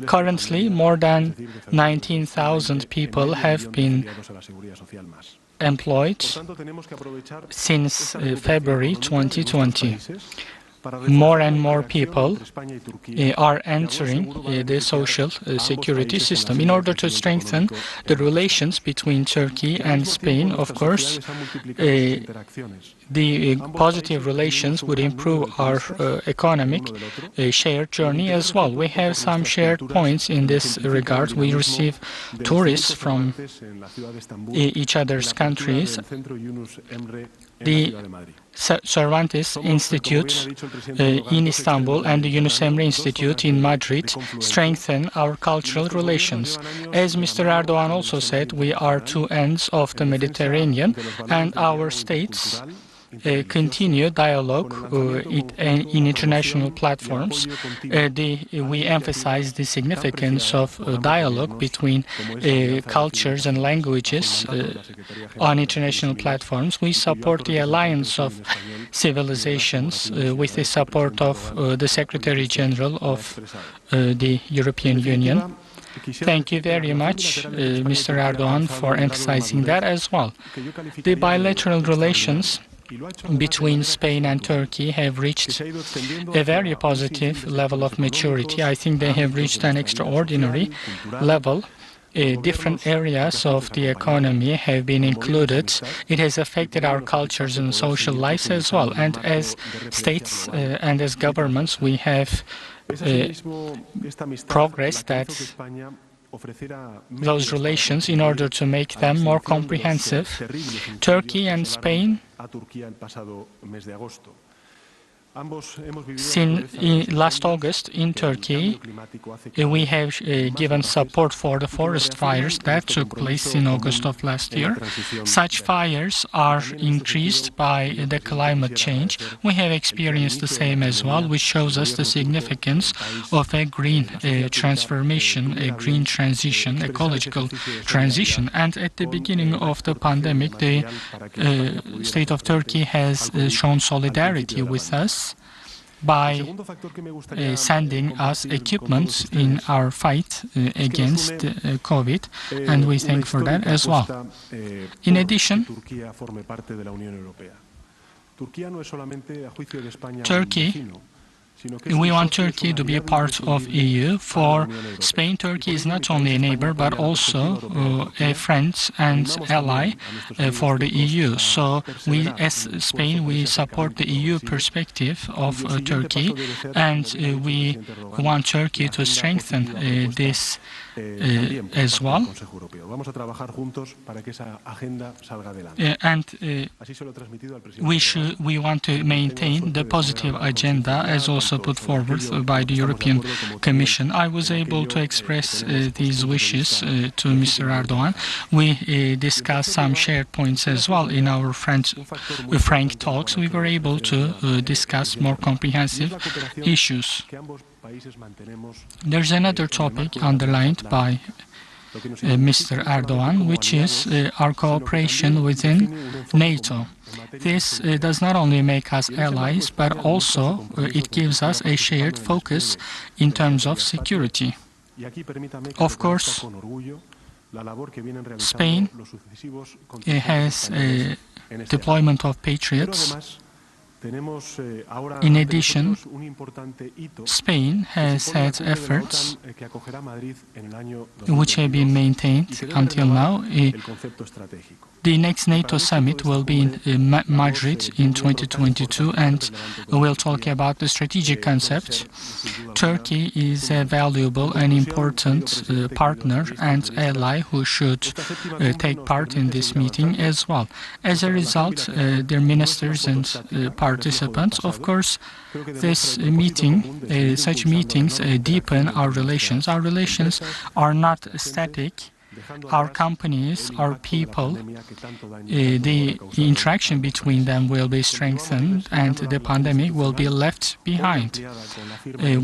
Currently, more than 19,000 people have been employed since February 2020. More and more people are entering the social security system. In order to strengthen the relations between Turkey and Spain, of course, the positive relations would improve our economic shared journey as well. We have some shared points in this regard. We receive tourists from each other's countries. The Cervantes Institute in Istanbul and the Yunus Emre Institute in Madrid strengthen our cultural relations. As Mr. Erdoğan also said, we are two ends of the Mediterranean, and our states continue dialogue in international platforms. We emphasize the significance of dialogue between cultures and languages on international platforms. We support the alliance of civilizations with the support of the Secretary General of the European Union. Thank you very much, Mr. Erdoğan, for emphasizing that as well. The bilateral relations between Spain and Turkey have reached a very positive level of maturity. I think they have reached an extraordinary level. Different areas of the economy have been included. It has affected our cultures and social lives as well. And as states and as governments, we have progressed that those relations in order to make them more comprehensive. Turkey and Spain, since last August in Turkey, we have given support for the forest fires that took place in August of last year. Such fires are increased by the climate change. We have experienced the same as well, which shows us the significance of a green transformation, a green transition, ecological transition. And at the beginning of the pandemic, the state of Turkey has shown solidarity with us by sending us equipment in our fight against COVID, and we thank for that as well. In addition, we want Turkey to be a part of EU. For Spain, Turkey is not only a neighbor, but also a friend and ally for the EU. So we, as Spain, we support the EU perspective of Turkey, and we want Turkey to strengthen this as well. And we want to maintain the positive agenda as also put forward by the European Commission. I was able to express these wishes to Mr. Erdoğan. We discussed some shared points as well in our frank talks. We were able to discuss more comprehensive issues. There's another topic underlined by Mr. Erdoğan, which is our cooperation within NATO. This does not only make us allies, but also it gives us a shared focus in terms of security. Of course, Spain has a deployment of Patriots. In addition, Spain has had efforts which have been maintained until now. The next NATO summit will be in Madrid in 2022, and we'll talk about the strategic concept. Turkey is a valuable and important partner and ally who should take part in this meeting as well. As a result, their ministers and participants, of course, this meeting, such meetings deepen our relations. Our relations are not static. our companies, our people, the interaction between them will be strengthened and the pandemic will be left behind,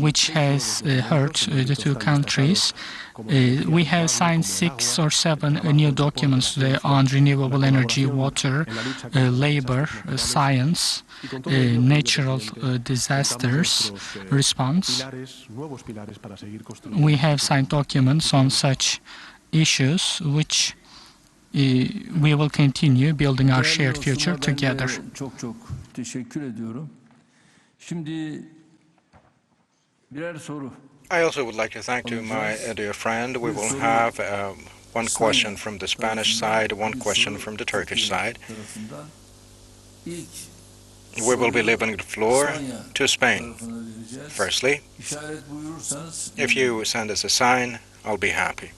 which has hurt the two countries. We have signed 6 or 7 new documents today on renewable energy, water, labor, science, natural disasters response. We have signed documents on such issues which we will continue building our shared future together. I also would like to thank my dear friend. We will have one question from the Spanish side, one question from the Turkish side. We will be leaving the floor to Spain. Firstly, if you send us a sign, I'll be happy.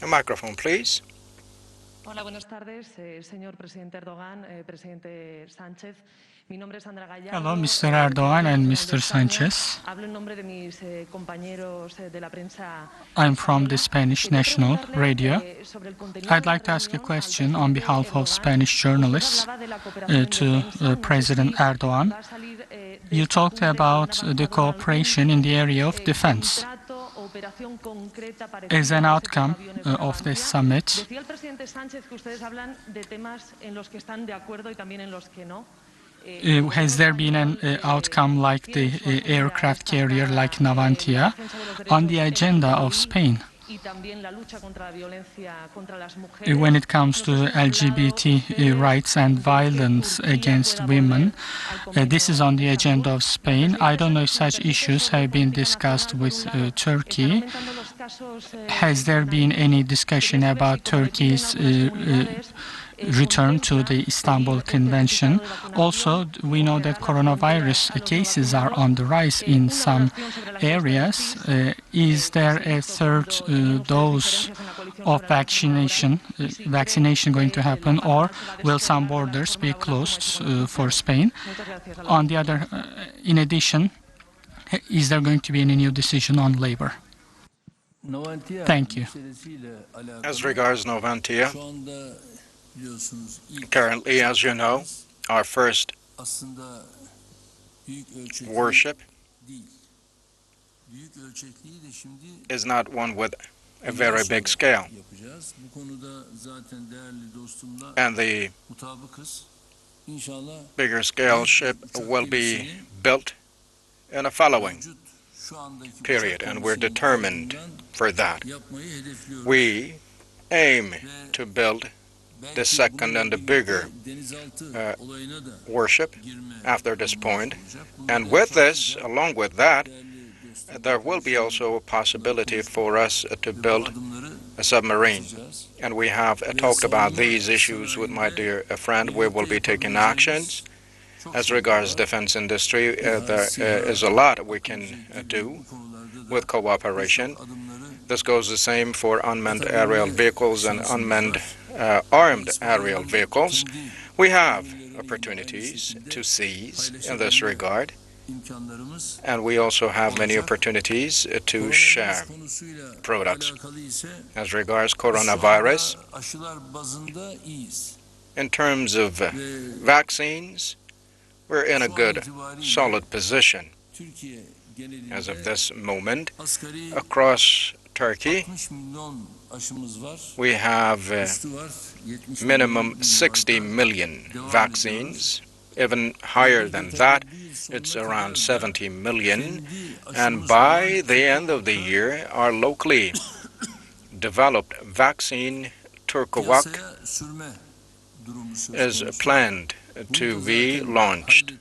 A microphone, please. Hola, buenas tardes, señor presidente Erdoğan, presidente Sanchez. Mi nombre es Sandra Gallardo. Hello, Mr. Erdoğan and Mr. Sanchez. Hablo en nombre de mis compañeros de la prensa. I'm from the Spanish National Radio. I'd like to ask a question on behalf of Spanish journalists to President Erdoğan. You talked about the cooperation in the area of defense. As an outcome of this summit, has there been an outcome like the aircraft carrier like Navantia on the agenda of Spain? When it comes to LGBT rights and violence against women, this is on the agenda of Spain. I don't know if such issues have been discussed with Turkey. Has there been any discussion about Turkey's return to the Istanbul Convention? Also, we know that coronavirus cases are on the rise in some areas. Is there a third dose of vaccination going to happen, or will some borders be closed for Spain? On the other, in addition, is there going to be any new decision on labor? Thank you. As regards Navantia, currently, as you know, our first worship is not one with a very big scale. And the bigger scale ship will be built in a following period, and we're determined for that. We aim to build the second and the bigger worship after this point. And with this, along with that, there will be also a possibility for us to build a submarine. And we have talked about these issues with my dear friend. We will be taking actions. As regards defense industry, there is a lot we can do with cooperation. This goes the same for unmanned aerial vehicles and unmanned armed aerial vehicles. We have opportunities to seize in this regard, and we also have many opportunities to share products. As regards coronavirus, in terms of vaccines, we're in a good, solid position. As of this moment, across Turkey, we have minimum 60 million vaccines. Even higher than that, it's around 70 million. And by the end of the year, our locally developed vaccine, Turkovac, is planned to be launched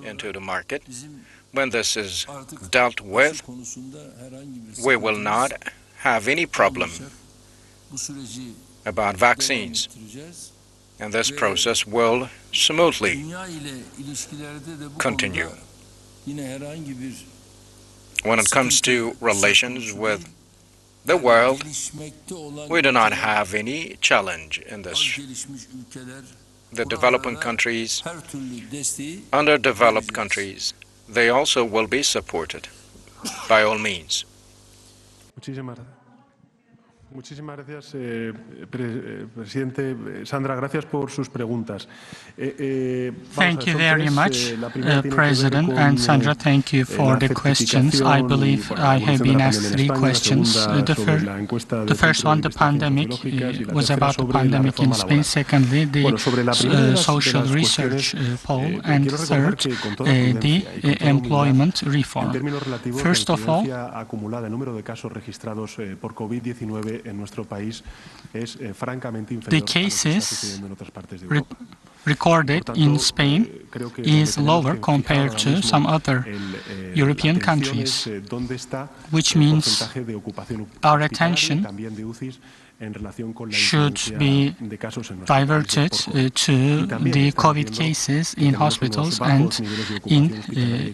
into the market. When this is dealt with, we will not have any problem about vaccines, and this process will smoothly continue. When it comes to relations with the world, we do not have any challenge in this. The developing countries, underdeveloped countries, they also will be supported by all means. Muchísimas gracias, presidente. Sandra, gracias por sus preguntas. Thank you very much, President, and Sandra, thank you for the questions. I believe I have been asked three questions. The first one, the pandemic, was about the pandemic in Spain. Secondly, the social research poll. And third, the employment reform. First of all, acumulada el número de casos registrados por COVID-19 en nuestro país es francamente inferior the a lo que está cases sucediendo en otras partes de Europa. recorded in Spain is lower compared to some other European countries, which means our attention should be diverted to the COVID cases in hospitals and in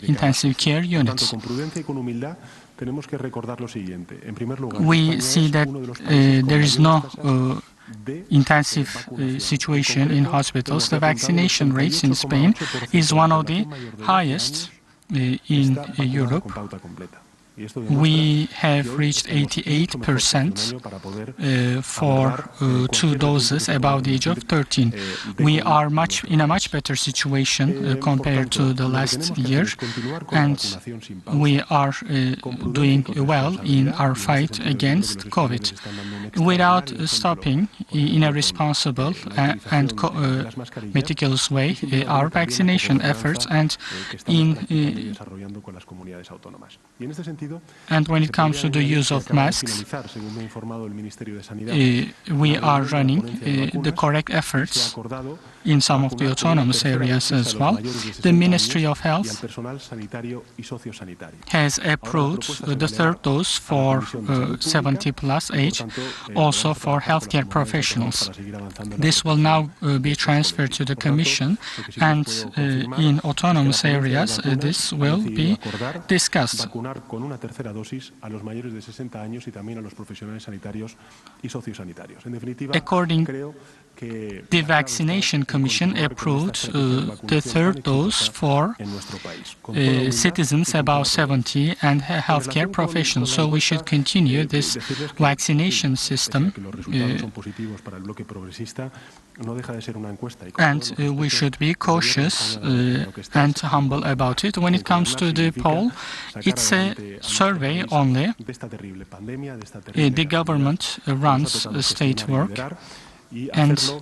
intensive care units. We see that there is no intensive situation in hospitals. The vaccination rates in Spain is one of the highest in Europe. We have reached 88% for 2 doses above the age of 13. We are in a much better situation compared to the last year, and we are doing well in our fight against COVID. Without stopping in a responsible and meticulous way our vaccination efforts, and when it comes to the use of masks, we are running the correct efforts in some of the autonomous areas as well. The Ministry of Health has approved the third dose for 70+ age, also for healthcare professionals. This will now be transferred to the Commission, and in autonomous areas this will be discussed. According, the Vaccination Commission approved the third dose for citizens above 70 and healthcare professionals. So we should continue this vaccination system, and we should be cautious and humble about it. When it comes to the poll, it's a survey only. The government runs state work, and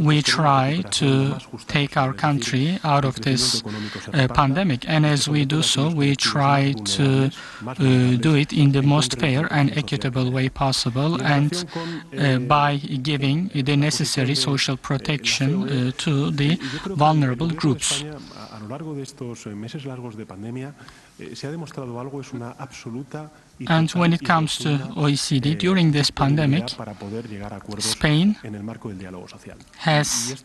we try to take our country out of this pandemic. And as we do so, we try to do it in the most fair and equitable way possible, and by giving the necessary social protection to the vulnerable groups. And when it comes to OECD, during this pandemic, Spain has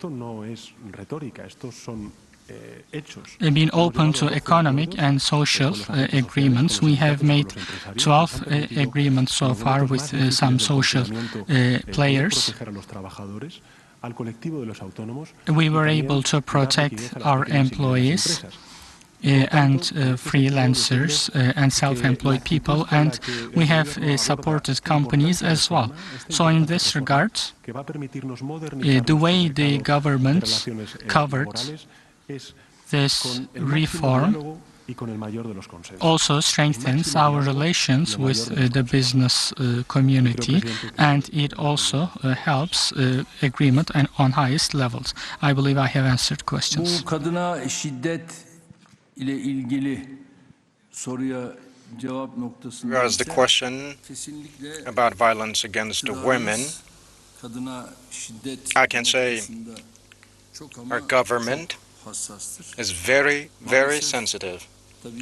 been open to economic and social agreements. We have made 12 agreements so far with some social players. We were able to protect our employees and freelancers and self-employed people, and we have supported companies as well. So in this regard, the way the government covered this reform also strengthens our relations with the business community, and it also helps agreement and on highest levels. I believe I have answered questions. Regards the question about violence against women, I can say our government is very, very sensitive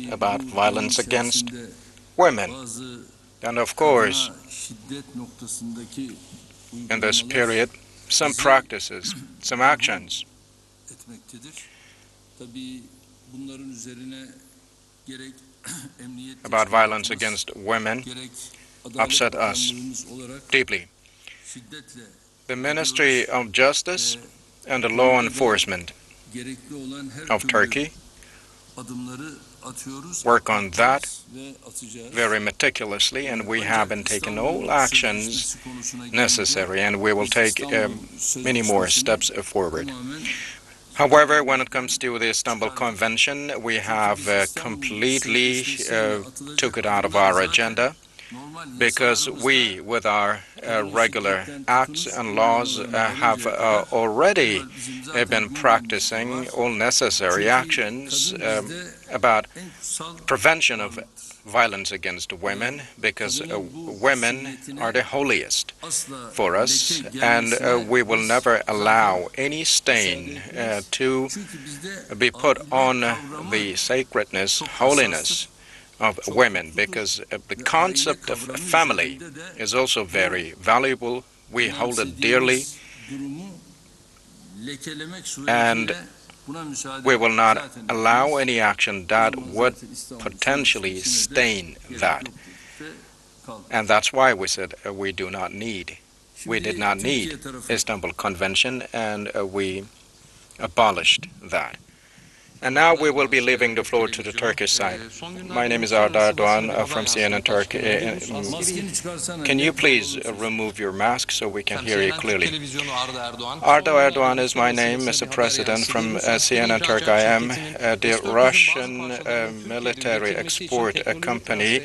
about violence against women. And of course, in this period, some practices, some actions about violence against women upset us deeply. The Ministry of Justice and the Law Enforcement of Turkey work on that very meticulously, and we have been taking all actions necessary, and we will take many more steps forward. However, when it comes to the Istanbul Convention, we have completely took it out of our agenda, because we, with our regular acts and laws, have already been practicing all necessary actions about prevention of violence against women, because women are the holiest for us, and we will never allow any stain to be put on the sacredness, holiness of women, because the concept of family is also very valuable. We hold it dearly, and we will not allow any action that would potentially stain that. And that's why we said we did not need Istanbul Convention, and we abolished that. And now we will be leaving the floor to the Turkish side. My name is Erdoğan from CNN Turkey. Can you please remove your mask so we can hear you clearly? Erdoğan is my name, Mr. President, from CNN Turkey. I am the Russian military export company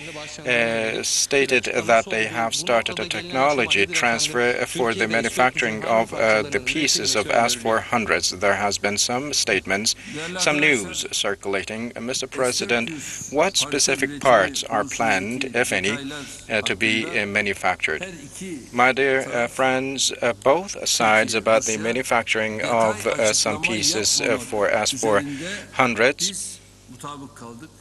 stated that they have started a technology transfer for the manufacturing of the pieces of S-400s. There has been some statements, some news circulating. Mr. President, what specific parts are planned, if any, to be manufactured? My dear friends, both sides about the manufacturing of some pieces for S-400s,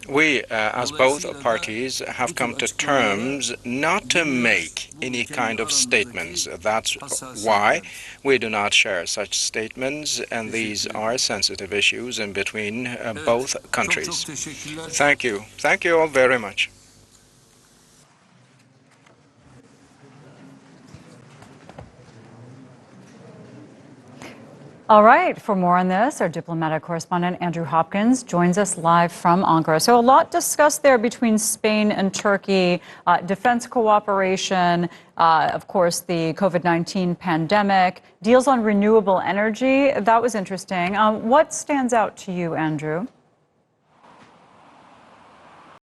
we, as both parties, have come to terms not to make any kind of statements. That's why we do not share such statements, and these are sensitive issues in between both countries. Thank you. Thank you all very much. All right, for more on this, our diplomatic correspondent Andrew Hopkins joins us live from Ankara. So a lot discussed there between Spain and Turkey, defense cooperation, of course, the COVID-19 pandemic, deals on renewable energy. That was interesting. What stands out to you, Andrew?